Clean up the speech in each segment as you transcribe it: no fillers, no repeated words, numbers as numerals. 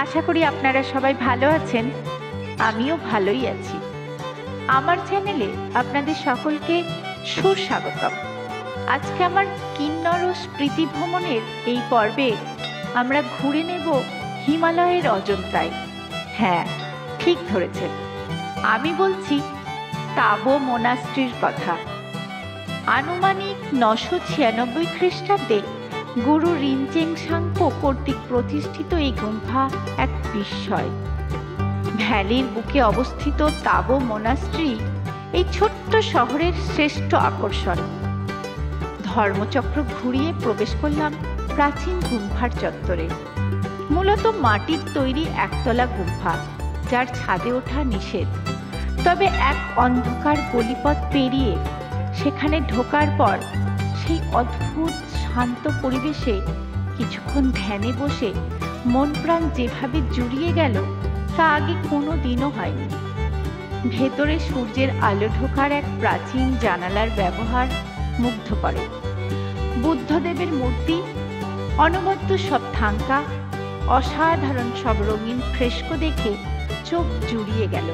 আশা করি আপনারা সবাই ভালো আছেন। আমিও ভালোই আছি। আমার চ্যানেলে আপনাদের সকলকে সুস্বাগতম। আজকে আমার কিন্নর ও স্মৃতি ভ্রমণের এই পর্বে আমরা ঘুরে নেব হিমালয়ের অজন্তায়। হ্যাঁ, ঠিক ধরেছেন, আমি বলছি তাবো মোনাস্ট্রির কথা। আনুমানিক 996 খ্রিস্টাব্দে গুরু রিনচেন সাংপো কর্তৃক প্রতিষ্ঠিত এই গুম্ফা এক বিস্ময়। ভ্যালির বুকে অবস্থিত তাবো মোনাস্ট্রি এই ছোট্ট শহরের শ্রেষ্ঠ আকর্ষণ। ধর্মচক্র ঘুরিয়ে প্রবেশ করলাম প্রাচীন গুম্ফার চত্বরে। মূলত মাটির তৈরি একতলা গুম্ফা, যার ছাদে ওঠা নিষেধ। তবে এক অন্ধকার গলিপথ পেরিয়ে সেখানে ঢোকার পর সেই অদ্ভুত শান্ত পরিবেশে কিছুক্ষণ ধ্যানে বসে মন প্রাণ যেভাবে জুড়িয়ে গেল তা আগে কোনো দিনও হয়নি। ভেতরে সূর্যের আলো ঢোকার এক প্রাচীন জানালার ব্যবহার মুগ্ধ করে। বুদ্ধদেবের মূর্তি, অনবদ্য সব থাঙ্কা, অসাধারণ সব রঙিন ফ্রেস্কো দেখে চোখ জুড়িয়ে গেল।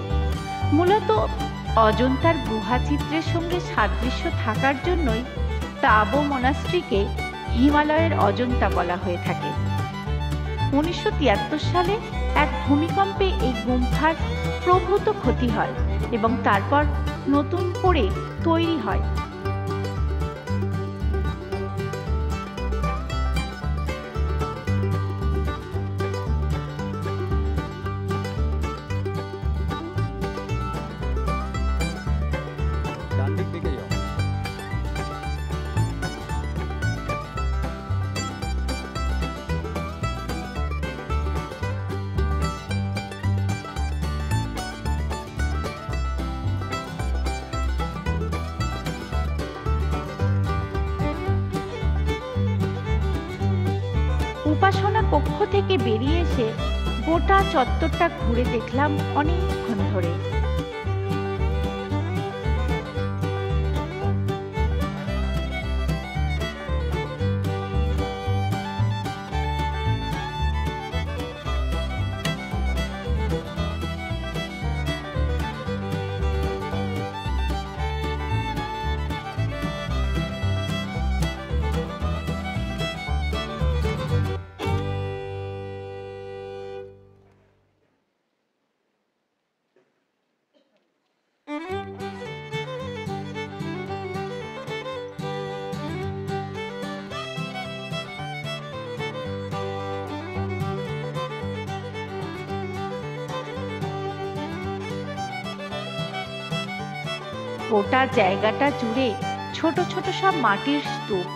মূলত অজন্তার গুহা চিত্রের সঙ্গে সাদৃশ্য থাকার জন্যই তাবো মোনাস্ট্রিকে হিমালয়ের অজন্তা বলা হয়ে থাকে। 1973 সালে এক ভূমিকম্পে এই গুম্ফার প্রভূত ক্ষতি হয় এবং তারপর নতুন করে তৈরি হয়। উপাসনা কক্ষ থেকে বেরিয়ে এসে গোটা চত্বরটা ঘুরে দেখলাম অনেকক্ষণ ধরে। গোটা জায়গাটা জুড়ে ছোট ছোট সব মাটির স্তূপ,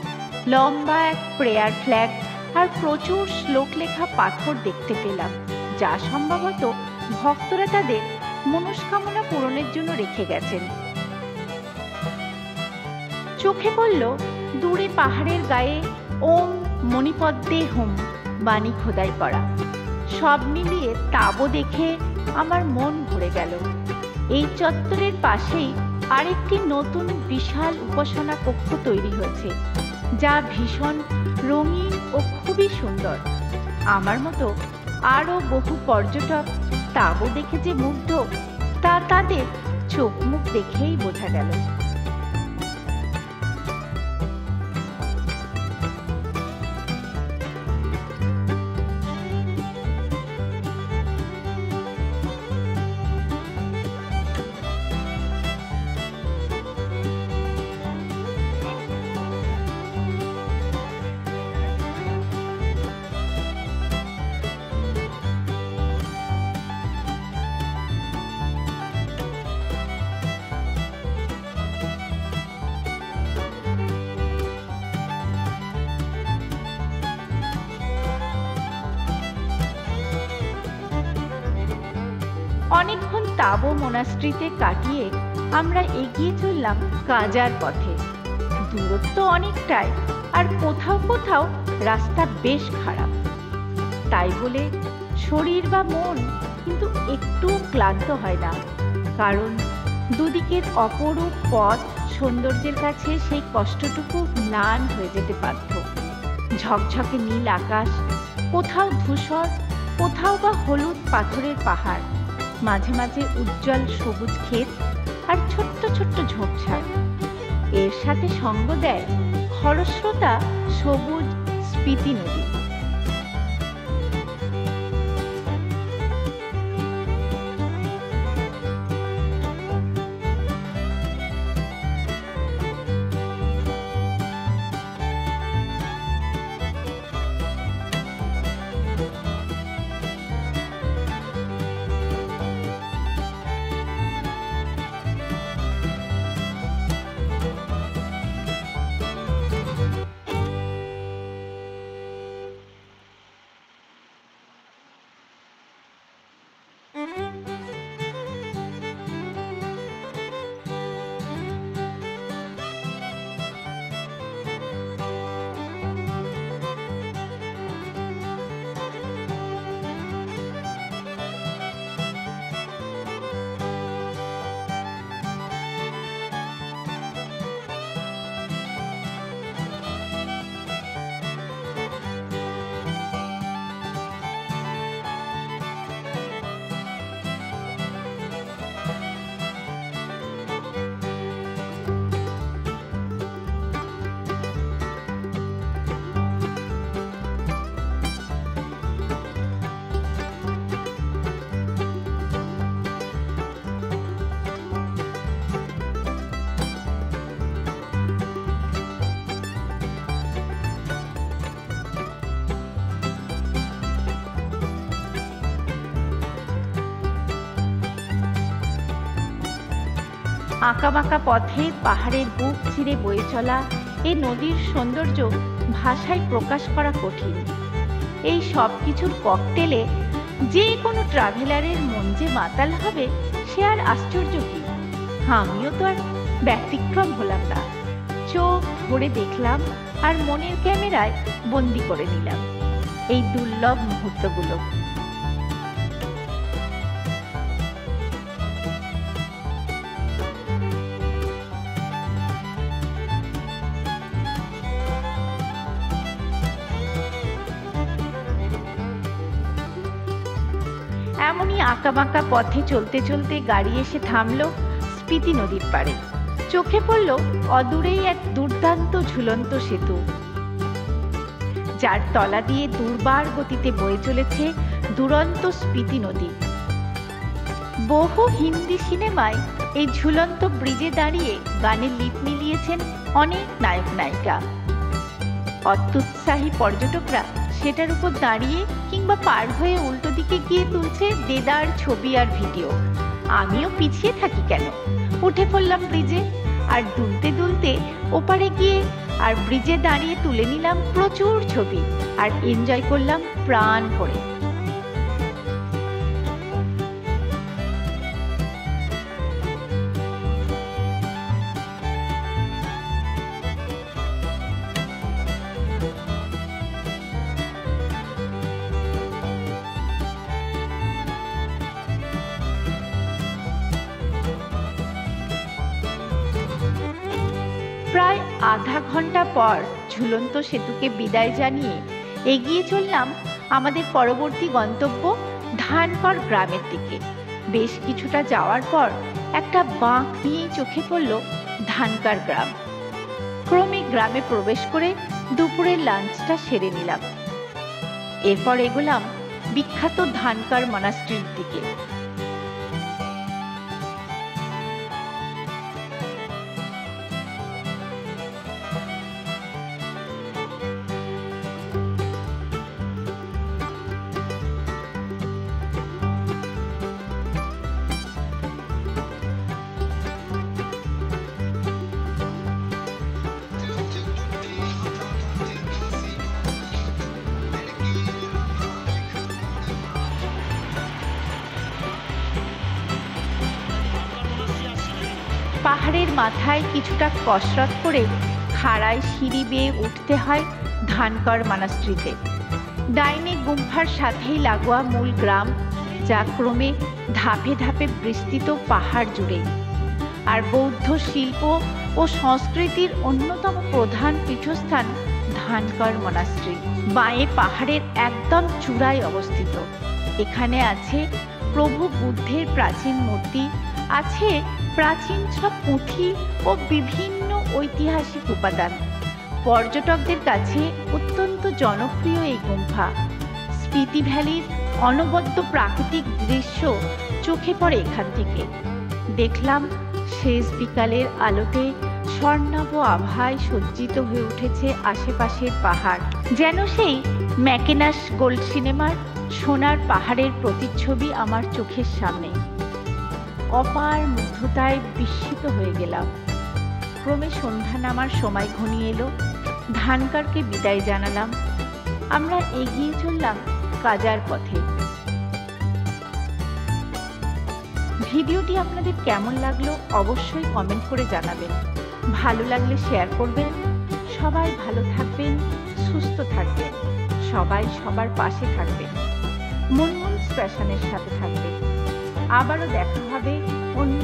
লম্বা এক প্রেয়ার ফ্ল্যাগ আর প্রচুর শ্লোক লেখা পাথর দেখতে পেলাম, যা সম্ভবত ভক্তরা তাদের মনস্কামনা পূরণের জন্য রেখে গেছেন। চোখে পড়ল দূরে পাহাড়ের গায়ে ওম মণিপদ্মে হোম বাণী খোদাই করা। সব মিলিয়ে তাবো দেখে আমার মন ভরে গেল। এই চত্বরের পাশেই আরেকটি নতুন বিশাল উপাসনা কক্ষ তৈরি হয়েছে, যা ভীষণ রঙিন ও খুবই সুন্দর। আমার মতো আরও বহু পর্যটক তাবো দেখে যে মুগ্ধ, তা তাদের চোখ মুখ দেখেই বোঝা গেল। অনেকক্ষণ তাবো মোনাস্ট্রিতে কাটিয়ে আমরা এগিয়ে চললাম কাজার পথে। দূরত্ব অনেকটাই, আর কোথাও কোথাও রাস্তা বেশ খারাপ। তাই বলে শরীর বা মন কিন্তু একটু ক্লান্ত হয় না, কারণ দুদিকের অপরূপ পথ সৌন্দর্যের কাছে সেই কষ্টটুকু ম্লান হয়ে যেতে বাধ্য। ঝকঝকে নীল আকাশ, কোথাও ধূসর কোথাও বা হলুদ পাথরের পাহাড়, মাঝে মাঝে উজ্জ্বল সবুজ ক্ষেত আর ছোট্ট ছোট্ট ঝোপঝাড়। এর সাথে সঙ্গ দেয় খরস্রোতা সবুজ স্পিতি নদী। আঁকাবাঁকা পথে পাহাড়ের বুক চিরে বয়ে চলা এ নদীর সৌন্দর্য ভাষায় প্রকাশ করা কঠিন। এই সব কিছুর ককটেলে যে কোনো ট্রাভেলারের মন যে মাতাল হবে সে আর আশ্চর্য কি। আমিও তো আর ব্যতিক্রম হলাম না। চোখ ভরে দেখলাম আর মনের ক্যামেরায় বন্দি করে নিলাম এই দুর্লভ মুহূর্তগুলো। এমনই আঁকাবাঁকা পথে চলতে চলতে গাড়ি এসে থামলো স্পিতি নদীর পাড়ে। চোখে পড়ল অদূরেই এক দুর্দান্ত ঝুলন্ত সেতু, যার তলা দিয়ে দুর্বার গতিতে বয়ে চলেছে দুরন্ত স্পিতি নদী। বহু হিন্দি সিনেমায় এই ঝুলন্ত ব্রিজে দাঁড়িয়ে গানে লিপ মিলিয়েছেন অনেক নায়ক নায়িকা। অত্যুৎসাহী পর্যটকরা সেটার উপর দাঁড়িয়ে কিংবা পার হয়ে উল্টো দিকে গিয়ে তুলছে দেদার ছবি আর ভিডিও। আমিও পিছিয়ে থাকি কেন, উঠে পড়লাম ব্রিজে আর দুলতে দুলতে ওপারে গিয়ে আর ব্রিজে দাঁড়িয়ে তুলে নিলাম প্রচুর ছবি আর এনজয় করলাম প্রাণ ভরে। প্রায় আধা ঘন্টা পর ঝুলন্ত সেতুকে বিদায় জানিয়ে এগিয়ে চললাম আমাদের পরবর্তী গন্তব্য ধানকর গ্রামের দিকে। বেশ কিছুটা যাওয়ার পর একটা বাঁক নিয়েই চোখে পড়ল ধানকর গ্রাম। ক্রমে গ্রামে প্রবেশ করে দুপুরের লাঞ্চটা সেরে নিলাম। এরপর এগোলাম বিখ্যাত ধানকর মনাস্ট্রির দিকে। পাহাড়ের মাথায় কিছুটা কসরত করে খাড়ায় সিঁড়ি বেয়ে উঠতে হয় ধানকর মনাস্ট্রিতে। ডাইনে গুম্ফার সাথেই লাগোয়া মূল গ্রাম, যা ক্রমে ধাপে ধাপে বিস্তৃত পাহাড় জুড়ে। আর বৌদ্ধ শিল্প ও সংস্কৃতির অন্যতম প্রধান পীঠস্থান ধানকর মনাস্ট্রি, বাঁয়ে পাহাড়ের একদম চূড়ায় অবস্থিত। এখানে আছে প্রভু বুদ্ধের প্রাচীন মূর্তি, আছে প্রাচীন সব পুঁথি ও বিভিন্ন ঐতিহাসিক উপাদান। পর্যটকদের কাছে অত্যন্ত জনপ্রিয় এই গুম্ফা। স্পিতি ভ্যালির অনবদ্য প্রাকৃতিক দৃশ্য চোখে পড়ে এখান থেকে। দেখলাম শেষ বিকালের আলোতে স্বর্ণাভ আভায় সজ্জিত হয়ে উঠেছে আশেপাশের পাহাড়, যেন সেই ম্যাকেনাস গোল্ড সিনেমার সোনার পাহাড়ের প্রতিচ্ছবি আমার চোখের সামনে। অপার মুগ্ধতায় বিস্মিত হয়ে গেলাম। ক্রমে সন্ধ্যা নামার সময় ঘনিয়ে এলো। ধানকারকে বিদায় জানালাম। আমরা এগিয়ে চললাম কাজার পথে। ভিডিওটি আপনাদের কেমন লাগলো অবশ্যই কমেন্ট করে জানাবেন। ভালো লাগলে শেয়ার করবেন। সবাই ভালো থাকবেন, সুস্থ থাকবেন, সবাই সবার পাশে থাকবেন, মুনমুনস প্যাশনের সাথে থাকবেন। আবারও দেখা হবে অন্য